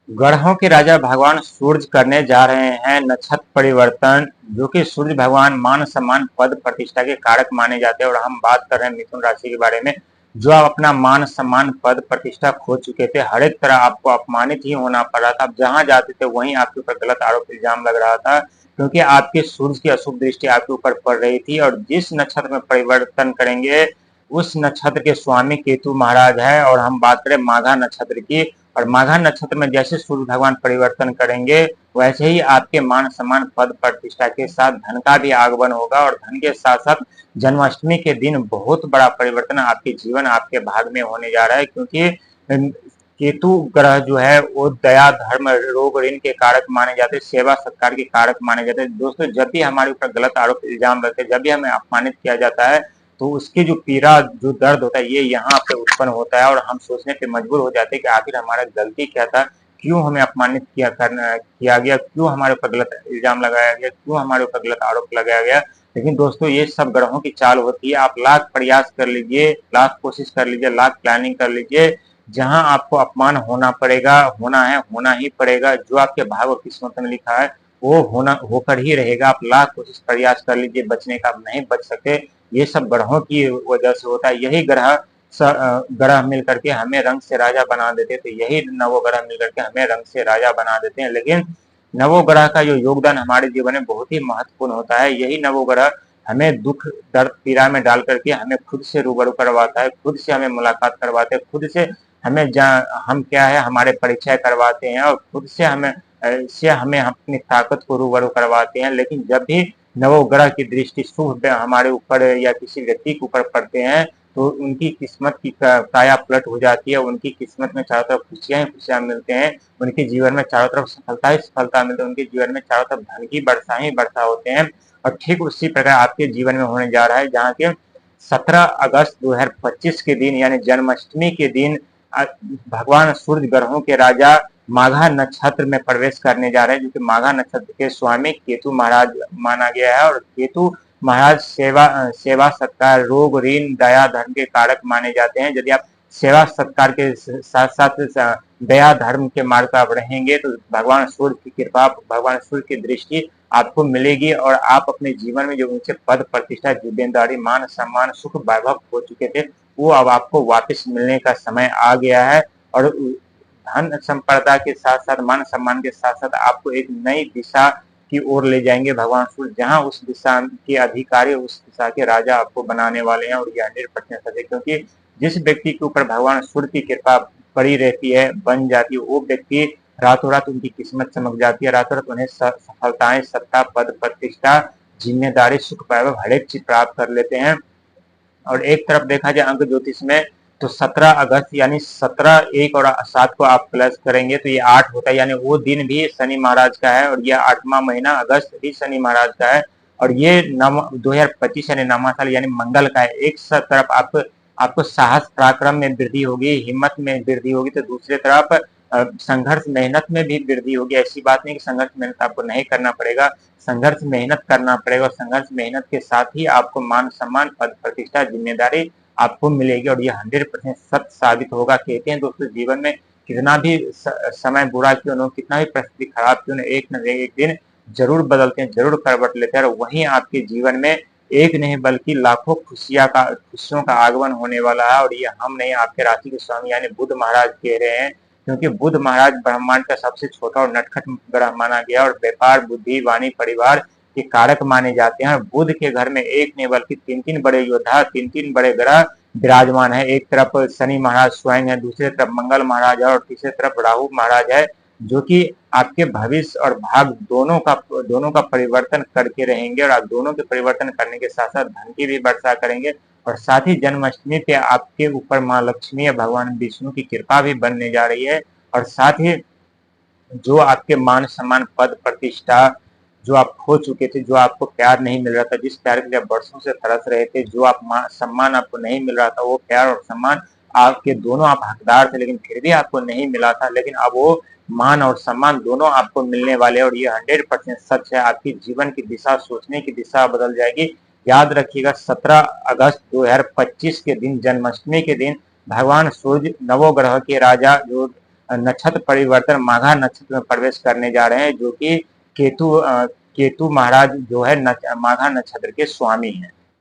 ग्रहों के राजा भगवान सूर्य करने जा रहे हैं नक्षत्र परिवर्तन, जो कि सूर्य भगवान मान सम्मान पद प्रतिष्ठा के कारक माने जाते हैं। और हम बात कर रहे हैं मिथुन राशि के बारे में, जो आप अपना मान सम्मान पद प्रतिष्ठा खो चुके थे। हर एक तरह आपको अपमानित ही होना पड़ रहा था। आप जहां जाते थे वहीं आपके ऊपर गलत आरोप इल्जाम लग रहा था, क्योंकि आपके सूर्य की अशुभ दृष्टि आपके ऊपर पड़ रही थी। और जिस नक्षत्र में परिवर्तन करेंगे उस नक्षत्र के स्वामी केतु महाराज है। और हम बात करें माघा नक्षत्र की, और माघा नक्षत्र में जैसे सूर्य भगवान परिवर्तन करेंगे वैसे ही आपके मान सम्मान पद प्रतिष्ठा के साथ धन का भी आगमन होगा। और धन के साथ साथ जन्माष्टमी के दिन बहुत बड़ा परिवर्तन आपके जीवन आपके भाग में होने जा रहा है, क्योंकि केतु ग्रह जो है वो दया धर्म रोग ऋण के कारक माने जाते हैं, सेवा सत्कार के कारक माने जाते हैं। दोस्तों, जब भी हमारे ऊपर गलत आरोप इल्जाम लगते हैं, जब भी हमें अपमानित किया जाता है, तो उसकी जो पीड़ा जो दर्द होता है ये यहाँ पे उत्पन्न होता है। और हम सोचने पे मजबूर हो जाते हैं कि आखिर हमारा गलती क्या था, क्यों हमें अपमानित किया गया, क्यों हमारे ऊपर गलत इल्जाम लगाया गया, क्यों हमारे ऊपर गलत आरोप लगाया गया। लेकिन दोस्तों, ये सब ग्रहों की चाल होती है। आप लाख प्रयास कर लीजिए, लाख कोशिश कर लीजिए, लाख प्लानिंग कर लीजिए, जहां आपको अपमान होना पड़ेगा, होना है, होना ही पड़ेगा। जो आपके भाग और किस्मत में लिखा है वो होना होकर ही रहेगा। आप लाख कोशिश प्रयास कर लीजिए, बचने का, आप नहीं बच सकते। ये सब ग्रहों की वजह से होता है। यही ग्रह मिल करके हमें रंग से राजा बना देते, तो यही नवोग्रह मिल करके हमें रंग से राजा बना देते हैं। लेकिन नवोग्रह का जो योगदान हमारे जीवन में बहुत ही महत्वपूर्ण होता है। यही नवोग्रह हमें दुख दर्द पीड़ा में डाल करके हमें खुद से रूबरू करवाता है, खुद से हमें मुलाकात करवाते हैं, खुद से हमें हम क्या है हमारे परिचय करवाते हैं, और खुद से हमें अपनी ताकत को रूबरू करवाते हैं। लेकिन जब भी नवोग्रह की दृष्टि शुभ हमारे ऊपर या किसी व्यक्ति के ऊपर पड़ते हैं, तो उनकी किस्मत की काया पलट हो जाती है। उनकी किस्मत में चारों तरफ खुशियां ही खुशियां मिलते हैं, उनके जीवन में चारों तरफ सफलता ही सफलता मिलती है, उनके जीवन में चारों तरफ धन की वर्षा ही वर्षा होते हैं। और ठीक उसी प्रकार आपके जीवन में होने जा रहा है, जहाँ के 17 अगस्त 2025 के दिन यानी जन्माष्टमी के दिन भगवान सूर्य ग्रहों के राजा माघा नक्षत्र में प्रवेश करने जा रहे हैं, जो कि माघा नक्षत्र के स्वामी केतु महाराज माना गया है। और केतु महाराज सेवा सत्कार रोग ऋण दया धर्म के कारक माने जाते हैं। यदि आप सेवा सत्कार के साथ साथ दया धर्म के मार्ग पर आप रहेंगे, तो भगवान सूर्य की कृपा, भगवान सूर्य की दृष्टि आपको मिलेगी। और आप अपने जीवन में जो ऊंचे पद प्रतिष्ठा जिम्मेदारी मान सम्मान सुख वैभव हो चुके थे, वो अब आपको वापस मिलने का समय आ गया है। और धन संपदा के साथ साथ मान सम्मान के साथ साथ आपको एक नई दिशा की ओर ले जाएंगे भगवान सूर्य, जहां उस दिशा के अधिकारी, उस दिशा के राजा आपको बनाने वाले हैं। और ये 100% सच है, क्योंकि जिस व्यक्ति के ऊपर भगवान सूर्य की कृपा पड़ी रहती है, बन जाती है, वो व्यक्ति रातों रात उनकी किस्मत चमक जाती है। रातों रात उन्हें सफलताएं, सत्ता, पद प्रतिष्ठा, जिम्मेदारी, सुख वैभव हर एक चीज प्राप्त कर लेते हैं। और एक तरफ देखा जाए अंक ज्योतिष में, तो 17 अगस्त यानी 17 1 और 7 को आप प्लस करेंगे तो ये 8 होता है, यानी वो दिन भी शनि महाराज का है। और यह 8वां महीना अगस्त भी शनि महाराज का है। और ये 2025 यानी नवा साल यानी मंगल का है। एक तरफ आपको साहस पराक्रम में वृद्धि होगी, हिम्मत में वृद्धि होगी, तो दूसरी तरफ संघर्ष मेहनत में भी वृद्धि होगी। ऐसी बात नहीं कि संघर्ष मेहनत आपको नहीं करना पड़ेगा, संघर्ष मेहनत करना पड़ेगा। और संघर्ष मेहनत के साथ ही आपको मान सम्मान पद प्रतिष्ठा जिम्मेदारी आपको मिलेगी। और ये 100% सत्य साबित होगा। कहते हैं दोस्तों, जीवन में कितना भी समय बुरा क्यों न हो, कितना भी परिस्थिति खराब क्यों न, एक न एक दिन जरूर बदलते हैं, जरूर करवट लेते हैं। और वहीं आपके जीवन में एक नहीं बल्कि लाखों खुशियों का आगमन होने वाला है। और ये हम नहीं, आपके राशि के स्वामी यानी बुध महाराज कह रहे हैं, क्योंकि बुध महाराज ब्रह्मांड का सबसे छोटा और नटखट ग्रह माना गया, और व्यापार बुद्धि वाणी परिवार के कारक माने जाते हैं। बुध के घर में एक नहीं बल्कि 3 बड़े योद्धा, 3 बड़े ग्रह विराजमान है। एक तरफ शनि महाराज स्वयं है, दूसरी तरफ मंगल महाराज है, और तीसरी तरफ राहु महाराज है, जो कि आपके भविष्य और भाग दोनों का परिवर्तन करके रहेंगे। और आप दोनों के परिवर्तन करने के साथ साथ धन की भी वर्षा करेंगे। और साथ ही जन्माष्टमी पे आपके ऊपर माँ लक्ष्मी या भगवान विष्णु की कृपा भी बनने जा रही है। और साथ ही जो आपके मान सम्मान पद प्रतिष्ठा जो आप खो चुके थे, जो आपको प्यार नहीं मिल रहा था, जिस प्यार के लिए वर्षों से तरस रहे थे, जो आप सम्मान आपको नहीं मिल रहा था, वो प्यार और सम्मान आपके दोनों आप हकदार थे, लेकिन फिर भी आपको नहीं मिला था। लेकिन अब वो मान और सम्मान दोनों आपको मिलने वाले। और ये 100% सच है। आपकी जीवन की दिशा, सोचने की दिशा बदल जाएगी। याद रखिएगा, 17 अगस्त 2025 के दिन, जन्माष्टमी के दिन, भगवान सूर्य नवोग्रह के राजा जो नक्षत्र परिवर्तन माघा नक्षत्र में प्रवेश करने जा रहे हैं, जो कि केतु महाराज जो है माघा नक्षत्र के स्वामी हैं।